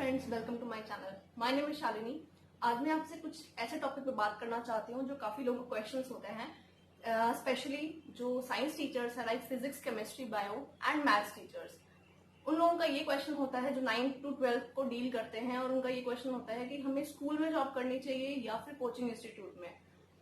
Friends, welcome to my channel. My name is Shalini. आज मैं आपसे कुछ ऐसे टॉपिक पे बात करना चाहती हूँ जो काफी लोगों को क्वेश्चंस होते हैं, स्पेशली जो साइंस टीचर्स हैं like physics, chemistry, bio and maths teachers. उन लोगों का ये क्वेश्चन होता है जो 9th to 12th को डील करते हैं, और उनका ये क्वेश्चन होता है कि हमें स्कूल में जॉब करनी चाहिए या फिर कोचिंग इंस्टीट्यूट में।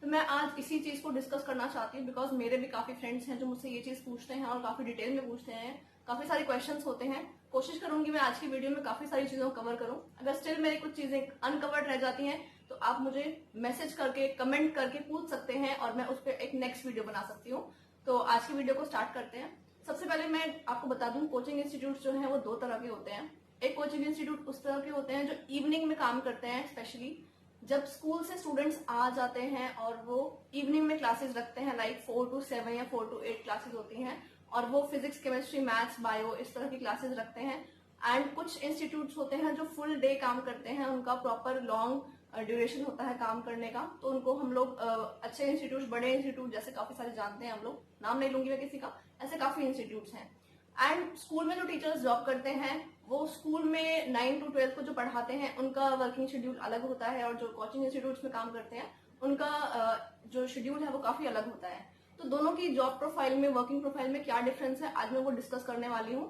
तो मैं आज इसी चीज को डिस्कस करना चाहती हूँ बिकॉज मेरे भी काफी फ्रेंड्स हैं जो मुझसे ये चीज पूछते हैं और काफी डिटेल में पूछते हैं। काफी सारे क्वेश्चंस होते हैं। कोशिश करूंगी मैं आज की वीडियो में काफी सारी चीजों को कवर करूं। अगर स्टिल मेरी कुछ चीजें अनकवर्ड रह जाती हैं तो आप मुझे मैसेज करके, कमेंट करके पूछ सकते हैं और मैं उस पर एक नेक्स्ट वीडियो बना सकती हूँ। तो आज की वीडियो को स्टार्ट करते हैं। सबसे पहले मैं आपको बता दूं, कोचिंग इंस्टीट्यूट जो है वो दो तरह के होते हैं। एक कोचिंग इंस्टीट्यूट उस तरह के होते हैं जो इवनिंग में काम करते हैं, स्पेशली जब स्कूल से स्टूडेंट्स आ जाते हैं और वो इवनिंग में क्लासेस रखते हैं, लाइक 4 to 7 या 4 to 8 क्लासेस होती हैं, और वो फिजिक्स, केमिस्ट्री, मैथ्स, बायो इस तरह की क्लासेस रखते हैं। एंड कुछ इंस्टीट्यूट्स होते हैं जो फुल डे काम करते हैं, उनका प्रॉपर लॉन्ग ड्यूरेशन होता है काम करने का। तो उनको हम लोग अच्छे इंस्टीट्यूट, बड़े इंस्टीट्यूट जैसे काफी सारे जानते हैं हम लोग, नाम नहीं लूंगी मैं किसी का, ऐसे काफी इंस्टीट्यूट्स हैं। एंड स्कूल में जो टीचर्स जॉब करते हैं वो स्कूल में 9 to 12 को जो पढ़ाते हैं उनका वर्किंग शेड्यूल अलग होता है, और जो कोचिंग इंस्टीट्यूट्स में काम करते हैं उनका जो शेड्यूल है वो काफी अलग होता है। तो दोनों की जॉब प्रोफाइल में, वर्किंग प्रोफाइल में क्या डिफरेंस है, आज मैं वो डिस्कस करने वाली हूँ।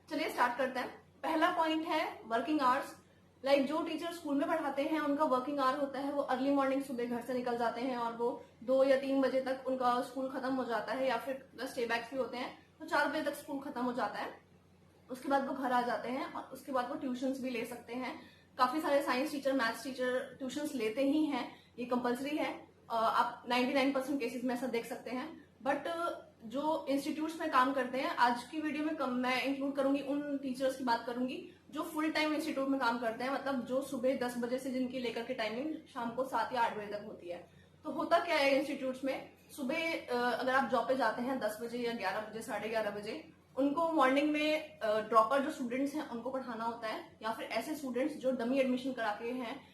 चलिए स्टार्ट करते हैं। पहला पॉइंट है वर्किंग आवर्स। लाइक जो टीचर स्कूल में पढ़ाते हैं उनका वर्किंग आवर होता है, वो अर्ली मॉर्निंग सुबह घर से निकल जाते हैं और वो 2 या 3 बजे तक उनका स्कूल खत्म हो जाता है, या फिर स्टे बैक्स भी होते हैं तो 4 बजे तक स्कूल खत्म हो जाता है। उसके बाद वो घर आ जाते हैं और उसके बाद वो ट्यूशंस भी ले सकते हैं। काफी सारे science teacher, maths teacher tuitions लेते ही हैं, ये कंपलसरी है। आप 99% केसेस में ऐसा देख सकते हैं। बट जो इंस्टीट्यूट्स में काम करते हैं, आज की वीडियो में मैं इंक्लूड करूंगी उन टीचर्स की बात करूंगी जो फुल टाइम इंस्टीट्यूट में काम करते हैं, मतलब जो सुबह 10 बजे से जिनकी लेकर के टाइमिंग शाम को 7 या 8 बजे तक होती है। तो होता क्या है इंस्टीट्यूट्स में, सुबह अगर आप जॉब पे जाते हैं 10 बजे या 11 बजे, 11:30 बजे, उनको मॉर्निंग में ड्रॉपर जो स्टूडेंट्स हैं उनको पढ़ाना होता है, या फिर ऐसे स्टूडेंट्स जो डमी एडमिशन करा के हैं,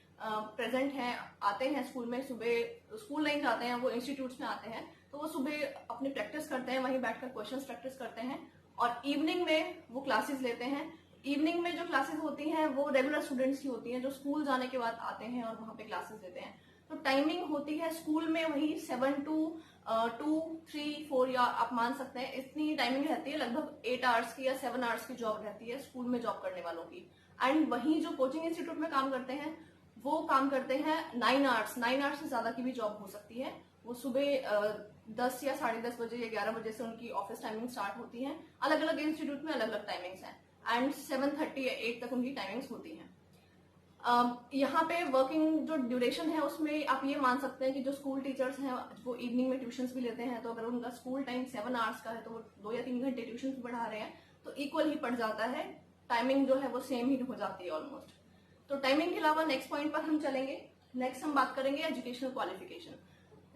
प्रेजेंट हैं, आते हैं स्कूल में, सुबह स्कूल नहीं जाते हैं, वो इंस्टीट्यूट्स में आते हैं, तो वो सुबह अपनी प्रैक्टिस करते हैं, वहीं बैठकर क्वेश्चंस प्रैक्टिस करते हैं, और इवनिंग में वो क्लासेस लेते हैं। इवनिंग में जो क्लासेस होती हैं वो रेगुलर स्टूडेंट्स की होती हैं जो स्कूल जाने के बाद आते हैं और वहां पे क्लासेस देते हैं। तो टाइमिंग होती है स्कूल में वही 7 to 2, 3, 4 या आप मान सकते हैं इतनी टाइमिंग रहती है। लगभग 8 आवर्स की या 7 आवर्स की जॉब रहती है स्कूल में जॉब करने वालों की। एंड वहीं जो कोचिंग इंस्टीट्यूट में काम करते हैं वो काम करते हैं 9 आवर्स। 9 आवर्स से ज्यादा की भी जॉब हो सकती है। वो सुबह 10 या 10:30 बजे या 11 बजे से उनकी ऑफिस टाइमिंग स्टार्ट होती है। अलग अलग इंस्टीट्यूट में अलग अलग टाइमिंग्स हैं, एंड 7:30 या 8 तक उनकी टाइमिंग्स होती हैं। यहाँ पे वर्किंग जो ड्यूरेशन है उसमें आप ये मान सकते हैं कि जो स्कूल टीचर्स हैं वो इवनिंग में ट्यूशंस भी लेते हैं, तो अगर उनका स्कूल टाइम 7 आवर्स का है तो वो 2 या 3 घंटे ट्यूशन भी पढ़ा रहे हैं, तो इक्वल ही पड़ जाता है। टाइमिंग जो है वो सेम ही हो जाती है ऑलमोस्ट। तो टाइमिंग के अलावा नेक्स्ट पॉइंट पर हम चलेंगे। नेक्स्ट हम बात करेंगे एजुकेशनल क्वालिफिकेशन।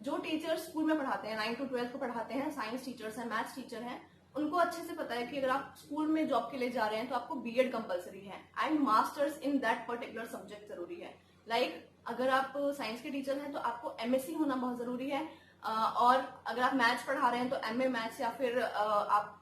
जो टीचर्स स्कूल में पढ़ाते हैं, 9 to 12 को पढ़ाते हैं, साइंस टीचर्स हैं, मैथ्स टीचर हैं, उनको अच्छे से पता है कि अगर आप स्कूल में जॉब के लिए जा रहे हैं तो आपको बीएड कंपलसरी है and masters in that particular subject जरूरी है। लाइक अगर आप साइंस के टीचर हैं तो आपको एमएससी होना बहुत जरूरी है, और अगर आप मैथ्स पढ़ा रहे हैं तो एमए मैथ्स, या फिर आप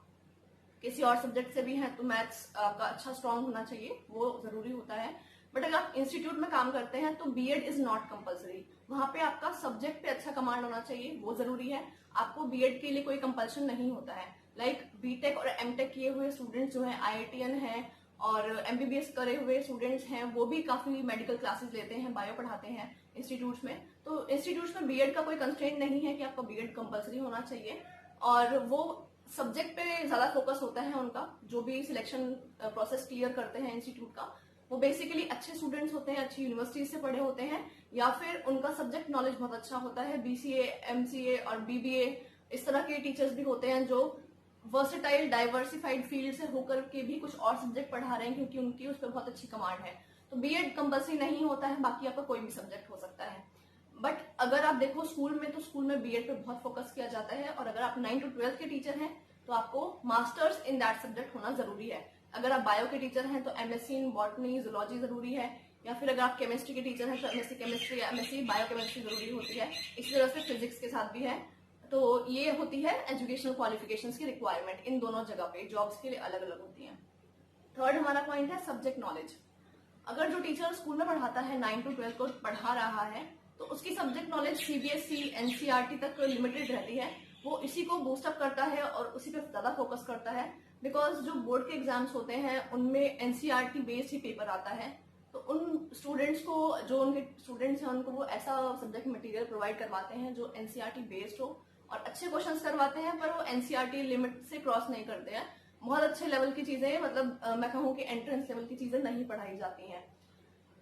किसी और सब्जेक्ट से भी हैं तो मैथ्स आपका अच्छा स्ट्रांग होना चाहिए, वो जरूरी होता है। बट अगर आप इंस्टीट्यूट में काम करते हैं तो बीएड इज नॉट कंपलसरी। वहां पे आपका सब्जेक्ट पे अच्छा कमांड होना चाहिए, वो जरूरी है। आपको बीएड के लिए कोई कंपल्शन नहीं होता है। लाइक बीटेक और एमटेक किए हुए स्टूडेंट्स जो हैं, आईआईटीएन हैं और एमबीबीएस करे हुए स्टूडेंट्स हैं, वो भी काफी मेडिकल क्लासेस लेते हैं, बायो पढ़ाते हैं इंस्टीट्यूट्स में। तो इंस्टीट्यूट्स में बीएड का कोई कंस्ट्रेंट नहीं है कि आपका बीएड कंपलसरी होना चाहिए, और वो सब्जेक्ट पे ज्यादा फोकस होता है उनका। जो भी सिलेक्शन प्रोसेस क्लियर करते हैं इंस्टीट्यूट का, वो बेसिकली अच्छे स्टूडेंट्स होते हैं, अच्छी यूनिवर्सिटी से पढ़े होते हैं, या फिर उनका सब्जेक्ट नॉलेज बहुत अच्छा होता है। बीसीए, एमसीए और बीबीए इस तरह के टीचर्स भी होते हैं जो वर्सेटाइल, डाइवर्सिफाइड फील्ड से होकर के भी कुछ और सब्जेक्ट पढ़ा रहे हैं क्योंकि उनकी उस पर बहुत अच्छी कमांड है। तो बीएड कंपलसरी नहीं होता है, बाकी आपका कोई भी सब्जेक्ट हो सकता है। बट अगर आप देखो स्कूल में, तो स्कूल में बीएड पे बहुत फोकस किया जाता है, और अगर आप 9 to 12 के टीचर हैं तो आपको मास्टर्स इन दैट सब्जेक्ट होना जरूरी है। अगर आप बायो के टीचर हैं तो एमएससी इन बॉटनी, जूलॉजी जरूरी है, या फिर अगर आप केमिस्ट्री के टीचर हैं तो एमएससी केमिस्ट्री या एमएससी बायो केमिस्ट्री जरूरी होती है। इसी तरह से फिजिक्स के साथ भी है। तो ये होती है एजुकेशनल क्वालिफिकेशंस की रिक्वायरमेंट। इन दोनों जगह पे जॉब्स के लिए अलग अलग होती है। थर्ड हमारा पॉइंट है सब्जेक्ट नॉलेज। अगर जो टीचर स्कूल में पढ़ाता है 9 to 12 को पढ़ा रहा है तो उसकी सब्जेक्ट नॉलेज सीबीएसई एनसीईआरटी तक लिमिटेड रहती है, वो इसी को बूस्ट अप करता है और उसी पे ज्यादा फोकस करता है। बिकॉज जो बोर्ड के एग्जाम्स होते हैं उनमें एनसीईआरटी बेस्ड ही पेपर आता है, तो उन स्टूडेंट्स को, जो उनके स्टूडेंट्स हैं उनको वो ऐसा सब्जेक्ट मटेरियल प्रोवाइड करवाते हैं जो एनसीईआरटी बेस्ड हो और अच्छे क्वेश्चंस करवाते हैं, पर वो एनसीईआरटी लिमिट से क्रॉस नहीं करते हैं। बहुत अच्छे लेवल की चीजें, मतलब मैं कहूँ कि एंट्रेंस लेवल की चीजें नहीं पढ़ाई जाती हैं।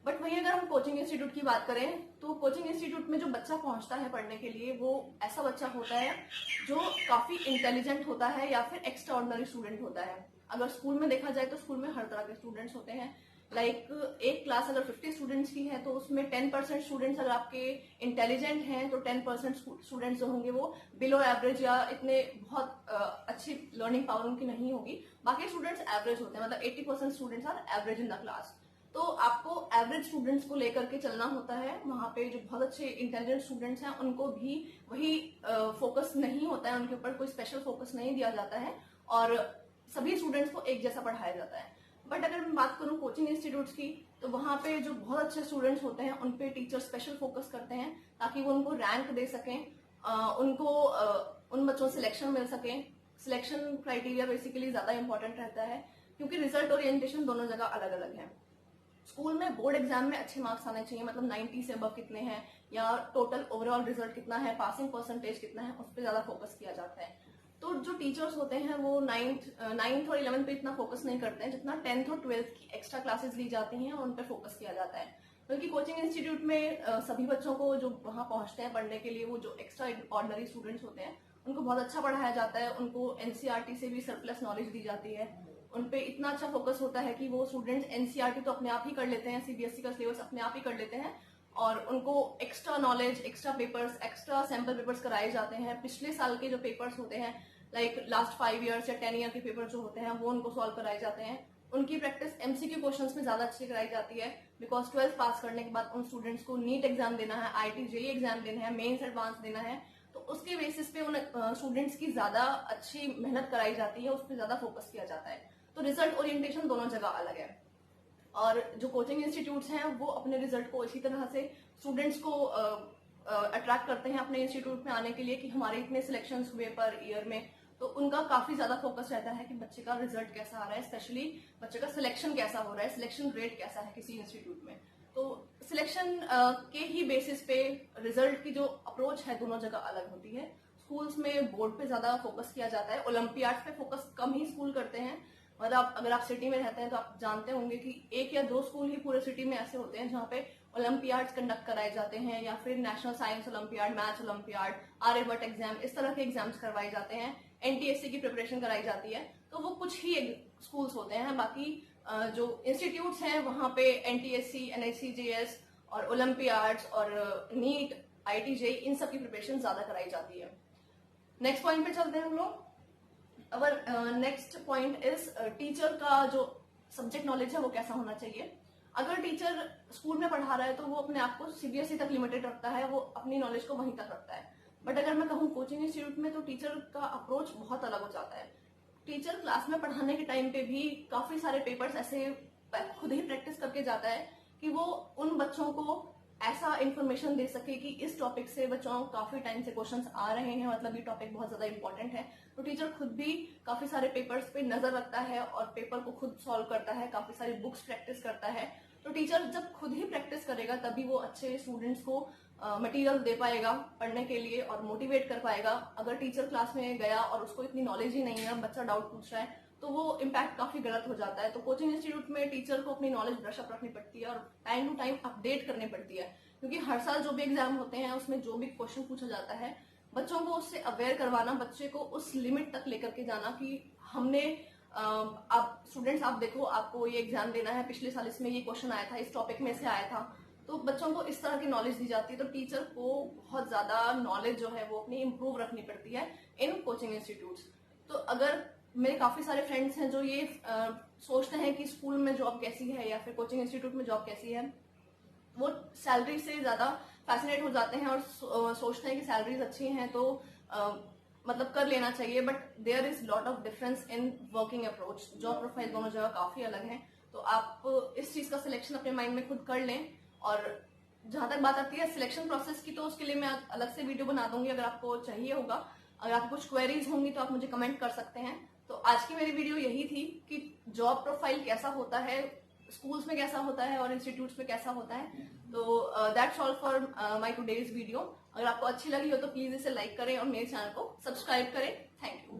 बट वहीं अगर हम कोचिंग इंस्टीट्यूट की बात करें तो कोचिंग इंस्टीट्यूट में जो बच्चा पहुंचता है पढ़ने के लिए वो ऐसा बच्चा होता है जो काफी इंटेलिजेंट होता है या फिर एक्स्ट्रा ऑर्डिनरी स्टूडेंट होता है। अगर स्कूल में देखा जाए तो स्कूल में हर तरह के स्टूडेंट्स होते हैं। एक क्लास अगर 50 स्टूडेंट्स की है तो उसमें 10% स्टूडेंट्स अगर आपके इंटेलिजेंट हैं तो 10% स्टूडेंट्स जो होंगे वो बिलो एवरेज या इतने बहुत अच्छी लर्निंग पावर उनकी नहीं होगी। बाकी स्टूडेंट्स एवरेज होते हैं, मतलब 80% students are average in the class. तो आपको एवरेज स्टूडेंट्स को लेकर के चलना होता है। वहां पे जो बहुत अच्छे इंटेलिजेंट स्टूडेंट्स हैं उनको भी वही फोकस नहीं होता है, उनके ऊपर कोई स्पेशल फोकस नहीं दिया जाता है और सभी स्टूडेंट्स को एक जैसा पढ़ाया जाता है। बट अगर मैं बात करूं कोचिंग इंस्टीट्यूट्स की तो वहां पे जो बहुत अच्छे स्टूडेंट्स होते हैं उन पे टीचर स्पेशल फोकस करते हैं ताकि वो उनको रैंक दे सकें, उनको उन बच्चों से सिलेक्शन मिल सके। सिलेक्शन क्राइटेरिया बेसिकली ज्यादा इंपॉर्टेंट रहता है क्योंकि रिजल्ट ओरिएंटेशन दोनों जगह अलग अलग है। स्कूल में बोर्ड एग्जाम में अच्छे मार्क्स आने चाहिए, मतलब 90 से अबव कितने हैं या टोटल ओवरऑल रिजल्ट कितना है, पासिंग परसेंटेज कितना है, उस पर ज्यादा फोकस किया जाता है। तो जो टीचर्स होते हैं वो नाइन्थ और 11th पे इतना फोकस नहीं करते हैं जितना 10th और 12th की एक्स्ट्रा क्लासेस ली जाती हैं उन पर फोकस किया जाता है। बल्कि कोचिंग इंस्टीट्यूट में सभी बच्चों को जो वहां पहुंचते हैं पढ़ने के लिए, वो जो एक्स्ट्रा ऑर्डिनरी स्टूडेंट्स होते हैं उनको बहुत अच्छा पढ़ाया जाता है, उनको एनसीईआरटी से भी सरप्लस नॉलेज दी जाती है। उन पे इतना अच्छा फोकस होता है कि वो स्टूडेंट्स एनसीईआरटी तो अपने आप ही कर लेते हैं, सीबीएसई का सिलेबस अपने आप ही कर लेते हैं और उनको extra knowledge, extra papers, extra sample papers कराए जाते हैं। पिछले साल के जो पेपर्स होते हैं लास्ट 5 ईयर्स या 10 ईयर के पेपर जो होते हैं वो उनको सॉल्व कराए जाते हैं। उनकी प्रैक्टिस एमसीक्यू क्वेश्चंस में ज्यादा अच्छी कराई जाती है बिकॉज 12th पास करने के बाद उन स्टूडेंट्स को नीट एग्जाम देना है, आईटी जेईई एग्जाम देना है, मेंस एडवांस देना है, तो उसके बेसिस पे उन स्टूडेंट्स की ज्यादा अच्छी मेहनत कराई जाती है, उस पर ज्यादा फोकस किया जाता है। तो रिजल्ट ओरिएंटेशन दोनों जगह अलग है और जो कोचिंग इंस्टीट्यूट्स हैं वो अपने रिजल्ट को इसी तरह से स्टूडेंट्स को अट्रैक्ट करते हैं अपने इंस्टीट्यूट में आने के लिए कि हमारे इतने सिलेक्शंस हुए पर ईयर में, तो उनका काफी ज्यादा फोकस रहता है कि बच्चे का रिजल्ट कैसा आ रहा है, स्पेशली बच्चे का सिलेक्शन कैसा हो रहा है, सिलेक्शन रेट कैसा है किसी इंस्टीट्यूट में। तो सिलेक्शन के ही बेसिस पे रिजल्ट की जो अप्रोच है दोनों जगह अलग होती है। स्कूल्स में बोर्ड पे ज्यादा फोकस किया जाता है, ओलंपियाड्स पे फोकस कम ही स्कूल करते हैं। मतलब अगर आप सिटी में रहते हैं तो आप जानते होंगे कि 1 या 2 स्कूल ही पूरे सिटी में ऐसे होते हैं जहाँ पे ओलंपियाड्स कंडक्ट कराए जाते हैं या फिर national science olympiad, maths olympiad, Aryabhatta exam, इस तरह के एग्जाम्स करवाए जाते हैं, एनटीएससी की प्रिपरेशन कराई जाती है। तो वो कुछ ही स्कूल्स होते हैं, बाकी जो इंस्टीट्यूट्स हैं वहां पे एनटीएससी, एनआईसी जेएस और ओलंपियाड्स और नीट, आईटी जेईई, इन सब की प्रिपरेशन ज्यादा कराई जाती है। नेक्स्ट पॉइंट पे चलते हैं हम लोग। Our next point is teacher का जो सब्जेक्ट नॉलेज है वो कैसा होना चाहिए। अगर टीचर स्कूल में पढ़ा रहा है तो वो अपने आप को सीबीएसई तक लिमिटेड रखता है, वो अपनी नॉलेज को वहीं तक रखता है। बट अगर मैं कहूँ कोचिंग इंस्टीट्यूट में तो टीचर का अप्रोच बहुत अलग हो जाता है। टीचर क्लास में पढ़ाने के टाइम पे भी काफी सारे पेपर्स ऐसे खुद ही प्रैक्टिस करके जाता है कि वो उन बच्चों को ऐसा इन्फॉर्मेशन दे सके कि इस टॉपिक से बच्चों काफी टाइम से क्वेश्चंस आ रहे हैं, मतलब ये टॉपिक बहुत ज्यादा इंपॉर्टेंट है। तो टीचर खुद भी काफी सारे पेपर्स पे नजर रखता है और पेपर को खुद सॉल्व करता है, काफी सारी बुक्स प्रैक्टिस करता है। तो टीचर जब खुद ही प्रैक्टिस करेगा तभी वो अच्छे स्टूडेंट्स को मटेरियल दे पाएगा पढ़ने के लिए और मोटिवेट कर पाएगा। अगर टीचर क्लास में गया और उसको इतनी नॉलेज ही नहीं है, बच्चा डाउट पूछ रहा है, तो वो इम्पैक्ट काफी गलत हो जाता है। तो कोचिंग इंस्टीट्यूट में टीचर को अपनी नॉलेज ब्रशअप रखनी पड़ती है और टाइम टू टाइम अपडेट करनी पड़ती है, क्योंकि हर साल जो भी एग्जाम होते हैं उसमें जो भी क्वेश्चन पूछा जाता है बच्चों को उससे अवेयर करवाना, बच्चे को उस लिमिट तक लेकर के जाना कि हमने आप स्टूडेंट्स आप देखो आपको ये एग्जाम देना है, पिछले साल इसमें ये क्वेश्चन आया था, इस टॉपिक में से आया था। तो बच्चों को इस तरह की नॉलेज दी जाती है। तो टीचर को बहुत ज्यादा नॉलेज जो है वो अपनी इम्प्रूव रखनी पड़ती है इन कोचिंग इंस्टीट्यूट्स। तो अगर मेरे काफी सारे फ्रेंड्स हैं जो ये सोचते हैं कि स्कूल में जॉब कैसी है या फिर कोचिंग इंस्टीट्यूट में जॉब कैसी है, वो सैलरी से ज्यादा फैसिनेट हो जाते हैं और सोचते हैं कि सैलरीज अच्छी हैं तो मतलब कर लेना चाहिए। But there is lot of difference in working approach, job profile दोनों जगह काफी अलग है। तो आप इस चीज का सिलेक्शन अपने माइंड में खुद कर लें। और जहां तक बात आती है सिलेक्शन प्रोसेस की, तो उसके लिए मैं अलग से वीडियो बना दूंगी अगर आपको चाहिए होगा। अगर आपको कुछ क्वेरीज होंगी तो आप मुझे कमेंट कर सकते हैं। तो आज की मेरी वीडियो यही थी कि जॉब प्रोफाइल कैसा होता है, स्कूल्स में कैसा होता है और इंस्टीट्यूट्स में कैसा होता है। तो that's all for my today's video. अगर आपको अच्छी लगी हो तो प्लीज इसे लाइक करें और मेरे चैनल को सब्सक्राइब करें। Thank you.